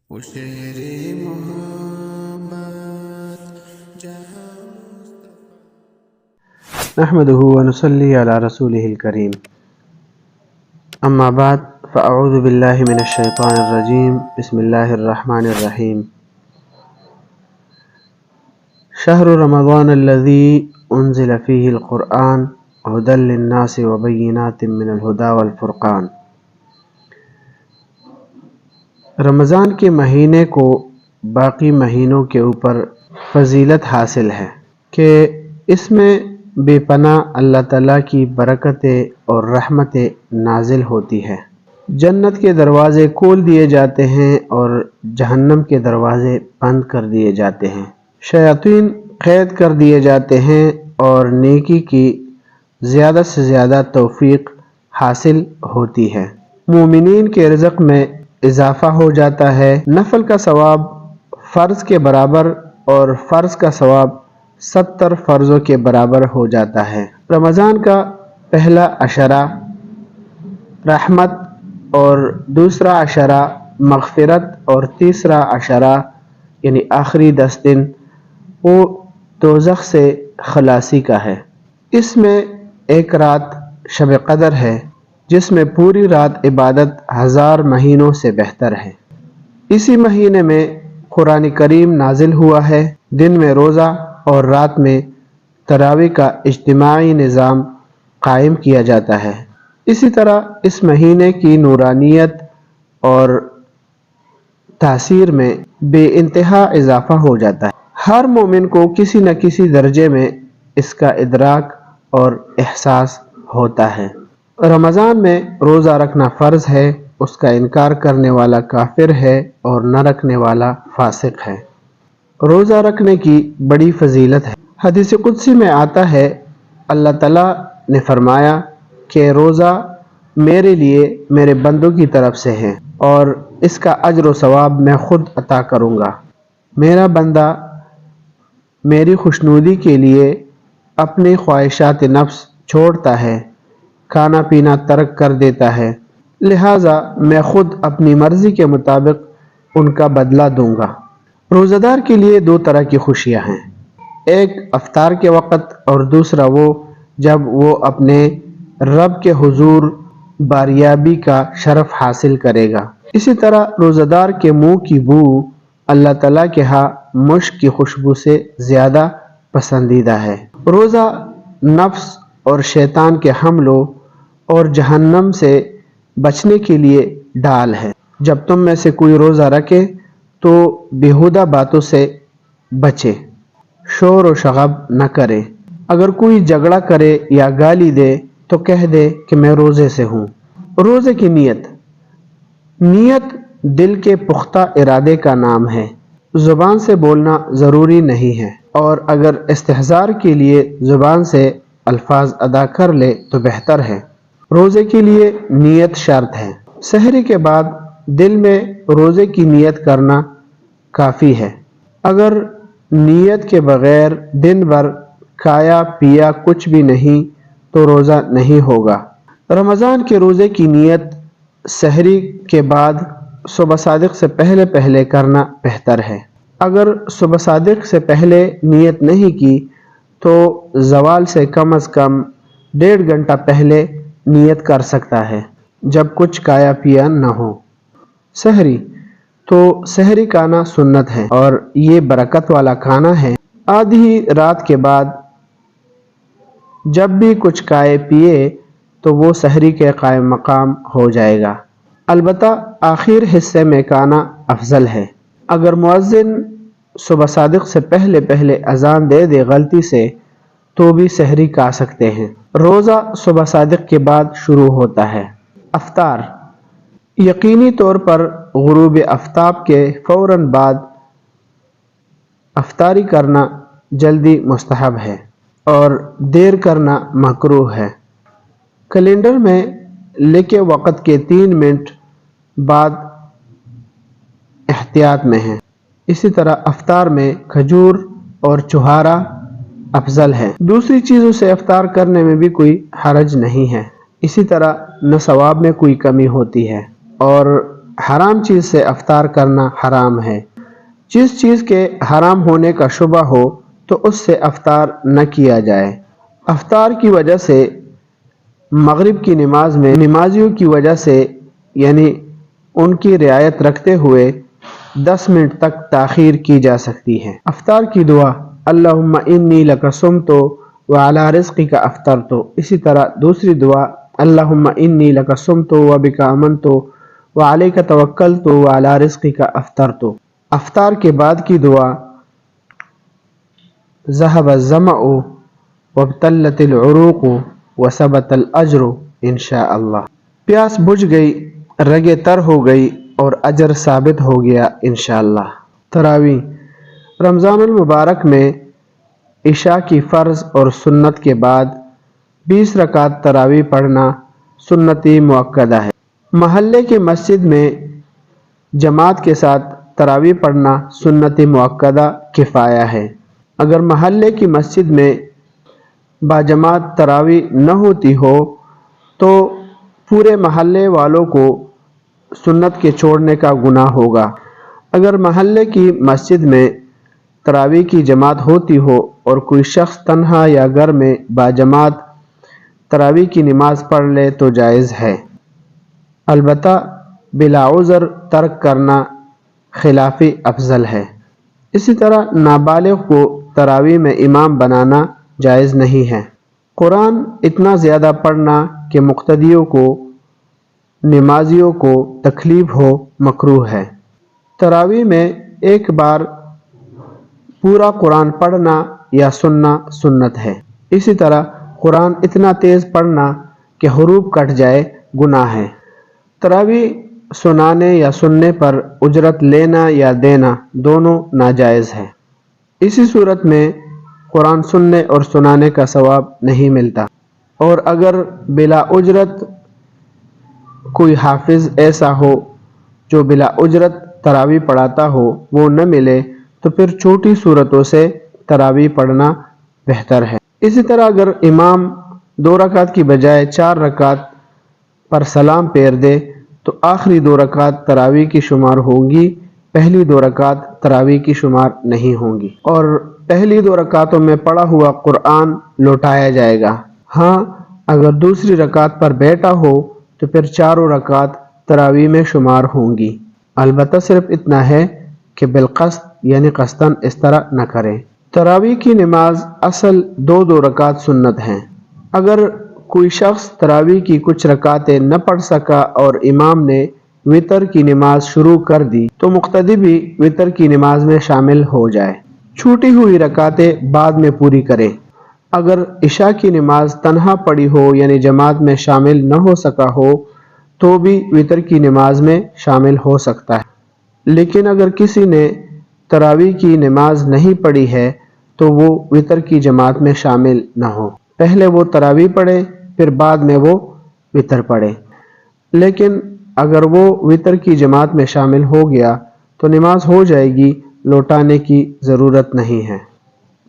شعر محبت جہاں نحمده ونصلي على رسوله الكريم اما بعد فاعوذ بالله من الشيطان الرجيم بسم الله الرحمن الرحيم شهر رمضان الذي انزل فيه القرآن هدى للناس وبينات من الهدى والفرقان۔ رمضان کے مہینے کو باقی مہینوں کے اوپر فضیلت حاصل ہے کہ اس میں بے پناہ اللہ تعالیٰ کی برکتیں اور رحمتیں نازل ہوتی ہے۔ جنت کے دروازے کھول دیے جاتے ہیں اور جہنم کے دروازے بند کر دیے جاتے ہیں، شیاطین قید کر دیے جاتے ہیں اور نیکی کی زیادہ سے زیادہ توفیق حاصل ہوتی ہے۔ مومنین کے رزق میں اضافہ ہو جاتا ہے، نفل کا ثواب فرض کے برابر اور فرض کا ثواب 70 فرضوں کے برابر ہو جاتا ہے۔ رمضان کا پہلا عشرہ رحمت اور دوسرا عشرہ مغفرت اور تیسرا عشرہ یعنی آخری 10 دن وہ دوزخ سے خلاصی کا ہے۔ اس میں ایک رات شب قدر ہے جس میں پوری رات عبادت 1000 مہینوں سے بہتر ہے۔ اسی مہینے میں قرآن کریم نازل ہوا ہے، دن میں روزہ اور رات میں تراویح کا اجتماعی نظام قائم کیا جاتا ہے۔ اسی طرح اس مہینے کی نورانیت اور تاثیر میں بے انتہا اضافہ ہو جاتا ہے۔ ہر مومن کو کسی نہ کسی درجے میں اس کا ادراک اور احساس ہوتا ہے۔ رمضان میں روزہ رکھنا فرض ہے، اس کا انکار کرنے والا کافر ہے اور نہ رکھنے والا فاسق ہے۔ روزہ رکھنے کی بڑی فضیلت ہے۔ حدیث قدسی میں آتا ہے، اللہ تعالیٰ نے فرمایا کہ روزہ میرے لیے میرے بندوں کی طرف سے ہے اور اس کا اجر و ثواب میں خود عطا کروں گا۔ میرا بندہ میری خوشنودی کے لیے اپنی خواہشات نفس چھوڑتا ہے، کھانا پینا ترک کر دیتا ہے، لہٰذا میں خود اپنی مرضی کے مطابق ان کا بدلہ دوں گا۔ روزہ دار کے لیے 2 طرح کی خوشیاں ہیں، ایک افطار کے وقت اور دوسرا وہ جب وہ اپنے رب کے حضور باریابی کا شرف حاصل کرے گا۔ اسی طرح روزہ دار کے منہ کی بو اللہ تعالیٰ کے ہاں مشک کی خوشبو سے زیادہ پسندیدہ ہے۔ روزہ نفس اور شیطان کے حملوں اور جہنم سے بچنے کے لیے ڈال ہے۔ جب تم میں سے کوئی روزہ رکھے تو بیہودہ باتوں سے بچے، شور و شغب نہ کرے۔ اگر کوئی جھگڑا کرے یا گالی دے تو کہہ دے کہ میں روزے سے ہوں۔ روزے کی نیت دل کے پختہ ارادے کا نام ہے، زبان سے بولنا ضروری نہیں ہے، اور اگر استحضار کے لیے زبان سے الفاظ ادا کر لے تو بہتر ہے۔ روزے کے لیے نیت شرط ہے۔ سحری کے بعد دل میں روزے کی نیت کرنا کافی ہے۔ اگر نیت کے بغیر دن بھر کھایا پیا کچھ بھی نہیں تو روزہ نہیں ہوگا۔ رمضان کے روزے کی نیت سحری کے بعد صبح صادق سے پہلے کرنا بہتر ہے۔ اگر صبح صادق سے پہلے نیت نہیں کی تو زوال سے کم از کم 1.5 گھنٹہ پہلے نیت کر سکتا ہے جب کچھ کھایا پیا نہ ہو۔ سحری کھانا سنت ہے اور یہ برکت والا کھانا ہے۔ آدھی رات کے بعد جب بھی کچھ کھائے پیے تو وہ سحری کے قائم مقام ہو جائے گا، البتہ آخر حصے میں کھانا افضل ہے۔ اگر مؤذن صبح صادق سے پہلے اذان دے دے غلطی سے تو بھی سحری کھا سکتے ہیں۔ روزہ صبح صادق کے بعد شروع ہوتا ہے۔ افطار یقینی طور پر غروب آفتاب کے فوراً بعد افطاری کرنا جلدی مستحب ہے اور دیر کرنا مکروہ ہے۔ کیلنڈر میں لکھے وقت کے 3 منٹ بعد احتیاط میں ہے۔ اسی طرح افطار میں کھجور اور چھہارا افضل ہے۔ دوسری چیزوں سے افطار کرنے میں بھی کوئی حرج نہیں ہے۔ اسی طرح نہ ثواب میں کوئی کمی ہوتی ہے اور حرام چیز سے افطار کرنا حرام ہے۔ جس چیز کے حرام ہونے کا شبہ ہو تو اس سے افطار نہ کیا جائے۔ افطار کی وجہ سے مغرب کی نماز میں نمازیوں کی وجہ سے یعنی ان کی رعایت رکھتے ہوئے 10 منٹ تک تاخیر کی جا سکتی ہے۔ افطار کی دعا اللہم انی لک صمت وعلی رزقک افطرت، اسی طرح دوسری دعا اللہم انی لک صمت وبک آمنت وعلیک توکلت وعلی رزقک افطرت۔ افطار کے بعد کی دعا ذہب الظمأ وابتلت العروق وثبت الاجر انشاءاللہ، پیاس بجھ گئی، رگیں تر ہو گئی اور اجر ثابت ہو گیا انشاءاللہ۔ تراویح رمضان المبارک میں عشاء کی فرض اور سنت کے بعد 20 رکعت تراویح پڑھنا سنتی مؤکدہ ہے۔ محلے کی مسجد میں جماعت کے ساتھ تراویح پڑھنا سنتی مؤکدہ کفایہ ہے۔ اگر محلے کی مسجد میں باجماعت تراویح نہ ہوتی ہو تو پورے محلے والوں کو سنت کے چھوڑنے کا گناہ ہوگا۔ اگر محلے کی مسجد میں تراویح کی جماعت ہوتی ہو اور کوئی شخص تنہا یا گھر میں باجماعت تراویح کی نماز پڑھ لے تو جائز ہے، البتہ بلا عذر ترک کرنا خلاف افضل ہے۔ اسی طرح نابالغ کو تراویح میں امام بنانا جائز نہیں ہے۔ قرآن اتنا زیادہ پڑھنا کہ مقتدیوں کو نمازیوں کو تکلیف ہو مکروہ ہے۔ تراویح میں ایک بار پورا قرآن پڑھنا یا سننا سنت ہے۔ اسی طرح قرآن اتنا تیز پڑھنا کہ حروف کٹ جائے گناہ ہے۔ تراویح سنانے یا سننے پر اجرت لینا یا دینا دونوں ناجائز ہے۔ اسی صورت میں قرآن سننے اور سنانے کا ثواب نہیں ملتا، اور اگر بلا اجرت کوئی حافظ ایسا ہو جو بلا اجرت تراویح پڑھاتا ہو وہ نہ ملے تو پھر چھوٹی صورتوں سے تراویح پڑھنا بہتر ہے۔ اسی طرح اگر امام 2 رکعت کی بجائے 4 رکعت پر سلام پھیر دے تو آخری 2 رکعت تراویح کی شمار ہوں گی، پہلی 2 رکعت تراویح کی شمار نہیں ہوں گی، اور پہلی 2 رکعتوں میں پڑھا ہوا قرآن لوٹایا جائے گا۔ ہاں اگر دوسری رکعت پر بیٹھا ہو تو پھر 4 رکعت تراویح میں شمار ہوں گی، البتہ صرف اتنا ہے کہ بالقصد یعنی قصداً اس طرح نہ کریں۔ تراویح کی نماز اصل 2 رکعت سنت ہیں۔ اگر کوئی شخص تراویح کی کچھ رکعتیں نہ پڑھ سکا اور امام نے وتر کی نماز شروع کر دی تو مقتدی بھی وتر کی نماز میں شامل ہو جائے، چھوٹی ہوئی رکعتیں بعد میں پوری کرے۔ اگر عشاء کی نماز تنہا پڑھی ہو یعنی جماعت میں شامل نہ ہو سکا ہو تو بھی وتر کی نماز میں شامل ہو سکتا ہے، لیکن اگر کسی نے تراویح کی نماز نہیں پڑھی ہے تو وہ وتر کی جماعت میں شامل نہ ہو، پہلے وہ تراویح پڑھے پھر بعد میں وہ وتر پڑھے۔ لیکن اگر وہ وتر کی جماعت میں شامل ہو گیا تو نماز ہو جائے گی، لوٹانے کی ضرورت نہیں ہے۔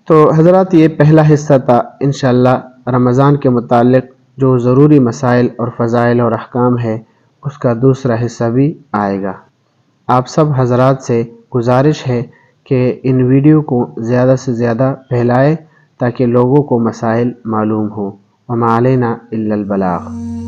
تو حضرات یہ پہلا حصہ تھا، انشاءاللہ رمضان کے متعلق جو ضروری مسائل اور فضائل اور احکام ہے اس کا دوسرا حصہ بھی آئے گا۔ آپ سب حضرات سے گزارش ہے کہ ان ویڈیو کو زیادہ سے زیادہ پھیلائے تاکہ لوگوں کو مسائل معلوم ہوں۔ وما علینا الا البلاغ۔